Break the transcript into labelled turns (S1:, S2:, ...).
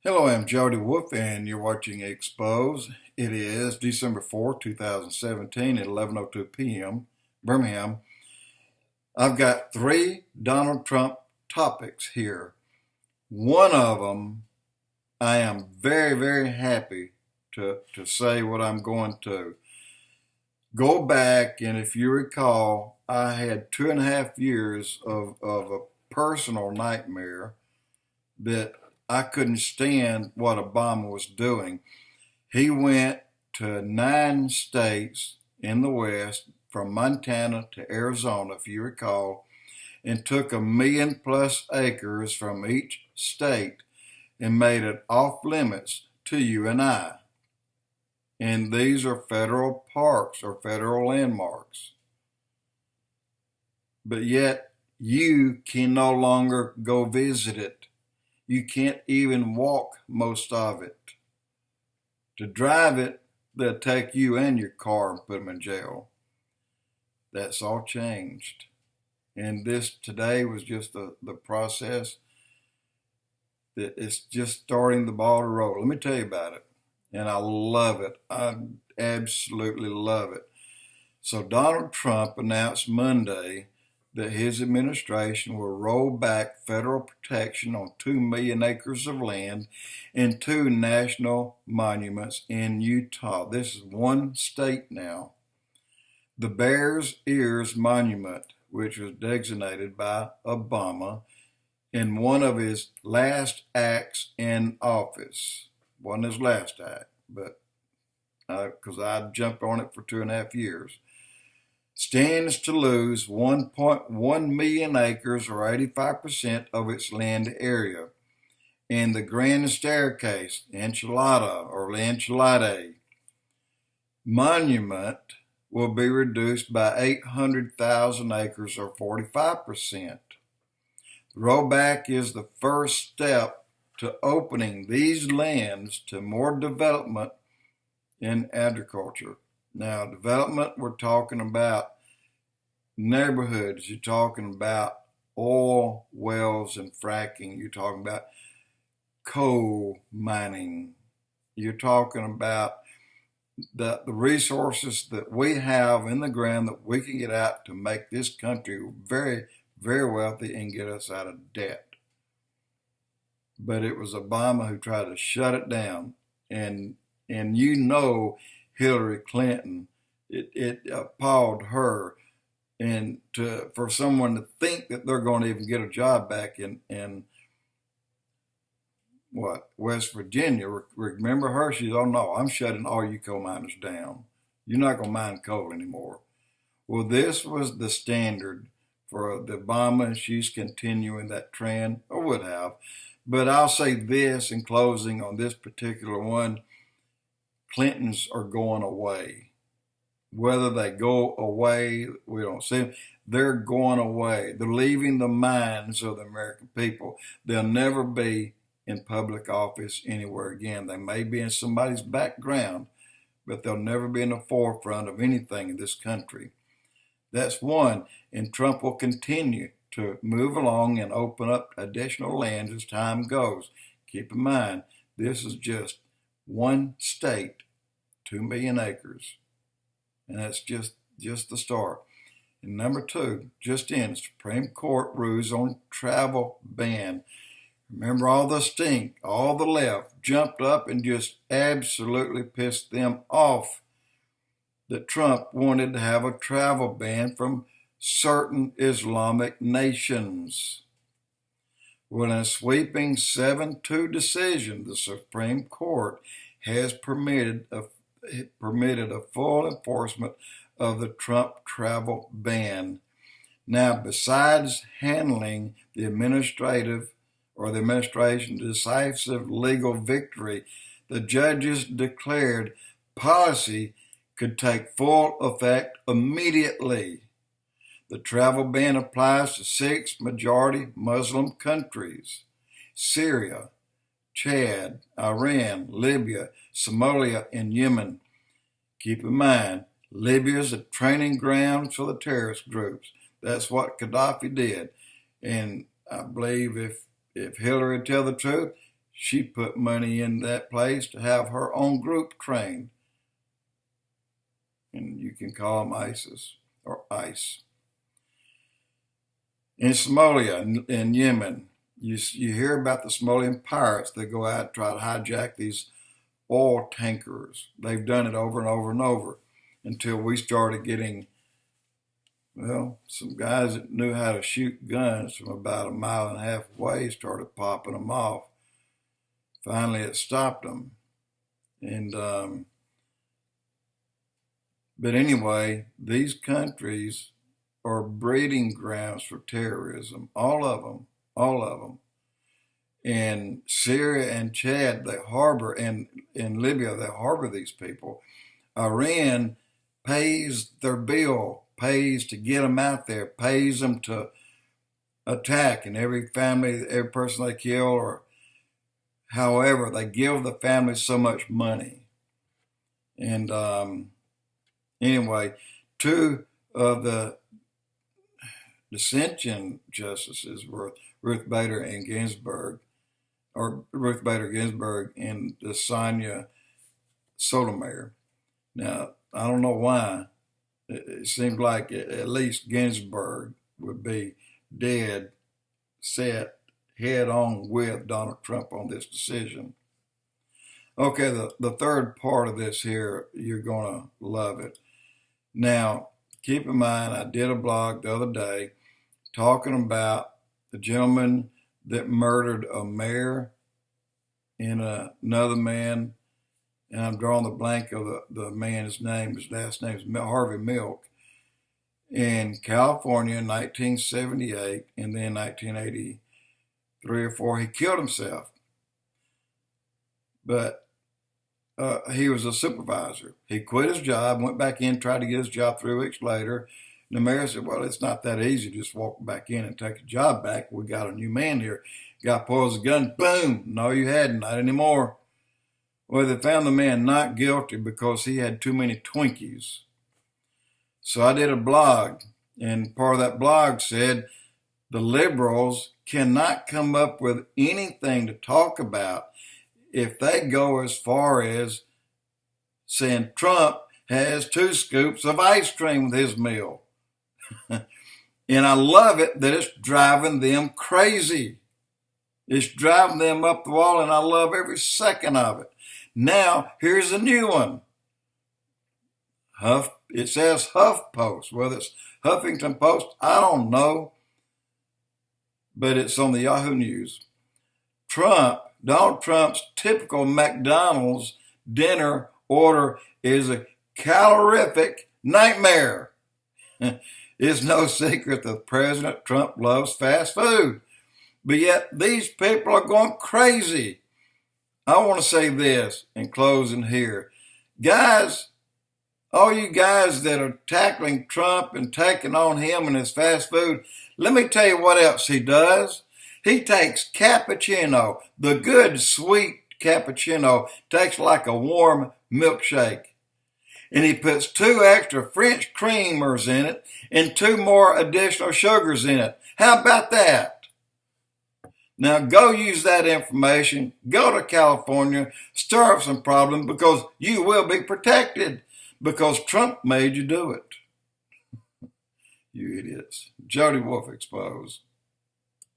S1: Hello, I'm Jody Wolf, and you're watching Expoz. It is December 4, 2017 at 11:02 p.m. Birmingham. I've got three Donald Trump topics here. One of them, I am very, very happy to say what I'm going to. Go back, and if you recall, I had 2.5 years of a personal nightmare that I couldn't stand what Obama was doing. He went to 9 states in the West, from Montana to Arizona, if you recall, and took 1 million+ acres from each state and made it off limits to you and I. And these are federal parks or federal landmarks. But yet, you can no longer go visit it. You can't even walk most of it. To drive it, they'll take you and your car and put them in jail. That's all changed. And this today was just the process that it's just starting the ball to roll. Let me tell you about it. And I love it. I absolutely love it. So Donald Trump announced Monday that his administration will roll back federal protection on 2 million acres of land and 2 national monuments in Utah. This is one state now. The Bears Ears Monument, which was designated by Obama in one of his last acts in office. Wasn't his last act, but because I jumped on it for 2.5 years. Stands to lose 1.1 million acres, or 85% of its land area. And the Grand Staircase, Enchilada or La Enchilada monument will be reduced by 800,000 acres, or 45%. The rollback is the first step to opening these lands to more development in agriculture. Now, development, we're talking about neighborhoods, you're talking about oil wells and fracking, you're talking about coal mining, you're talking about the resources that we have in the ground that we can get out to make this country very, very wealthy and get us out of debt. But it was Obama who tried to shut it down. And Hillary Clinton, it appalled her. And for someone to think that they're going to even get a job back in West Virginia. Remember her? She's, oh no, I'm shutting all you coal miners down. You're not going to mine coal anymore. Well, this was the standard for the Obama, and she's continuing that trend, or would have. But I'll say this in closing on this particular one. Clintons are going away. Whether they go away, we don't see them. They're going away. They're leaving the minds of the American people. They'll never be in public office anywhere again. They may be in somebody's background, but they'll never be in the forefront of anything in this country. That's one. And Trump will continue to move along and open up additional lands as time goes. Keep in mind, this is just one state, 2 million acres. And that's just the start. And number two, just in, Supreme Court rules on travel ban. Remember, all the stink, all the left jumped up and just absolutely pissed them off that Trump wanted to have a travel ban from certain Islamic nations. Well, in a sweeping 7-2 decision, the Supreme Court has permitted a full enforcement of the Trump travel ban. Now, besides handling the administration's decisive legal victory, the judges declared policy could take full effect immediately. The travel ban applies to 6 majority Muslim countries: Syria, Chad, Iran, Libya, Somalia, and Yemen. Keep in mind, Libya is a training ground for the terrorist groups. That's what Gaddafi did. And I believe if Hillary would tell the truth, she put money in that place to have her own group trained. And you can call them ISIS or ICE. In Somalia, in Yemen, you hear about the Somalian pirates that go out and try to hijack these oil tankers. They've done it over and over and over until we started getting, well, some guys that knew how to shoot guns from about 1.5 miles away started popping them off. Finally, it stopped them. And but anyway, these countries are breeding grounds for terrorism. All of them. In Syria and Chad, they harbor, and in Libya, they harbor these people. Iran pays their bill, pays to get them out there, pays them to attack, and every family, every person they kill, or however, they give the family so much money. And anyway, 2 of the dissension justices were Ruth Bader Ginsburg and the Sonia Sotomayor. Now, I don't know why. It seemed like at least Ginsburg would be dead set head on with Donald Trump on this decision. Okay, the third part of this here, you're going to love it. Now, keep in mind, I did a blog the other day talking about the gentleman that murdered a mayor and another man, and I'm drawing the blank of the man's name. His last name is Harvey Milk. In California in 1978, and then 1983 or 4, he killed himself. But he was a supervisor. He quit his job, went back in, tried to get his job 3 weeks later. And the mayor said, well, it's not that easy. Just walk back in and take a job back. We got a new man here. Guy pulls a gun, boom. No, you hadn't, not anymore. Well, they found the man not guilty because he had too many Twinkies. So I did a blog, and part of that blog said the liberals cannot come up with anything to talk about if they go as far as saying Trump has 2 scoops of ice cream with his meal. And I love it that it's driving them crazy. It's driving them up the wall, and I love every second of it. Now, here's a new one. It says HuffPost. Whether it's Huffington Post, I don't but it's on the Yahoo News. Donald Trump's typical McDonald's dinner order is a calorific nightmare. It's no secret that President Trump loves fast food, but yet these people are going crazy. I want to say this in closing here. Guys, all you guys that are tackling Trump and taking on him and his fast food, let me tell you what else he does. He takes cappuccino, the good, sweet cappuccino, tastes like a warm milkshake. And he puts 2 extra French creamers in it and 2 more additional sugars in it. How about that? Now go use that information, go to California, stir up some problems, because you will be protected, because Trump made you do it. You idiots. Jody Wolf Expoz.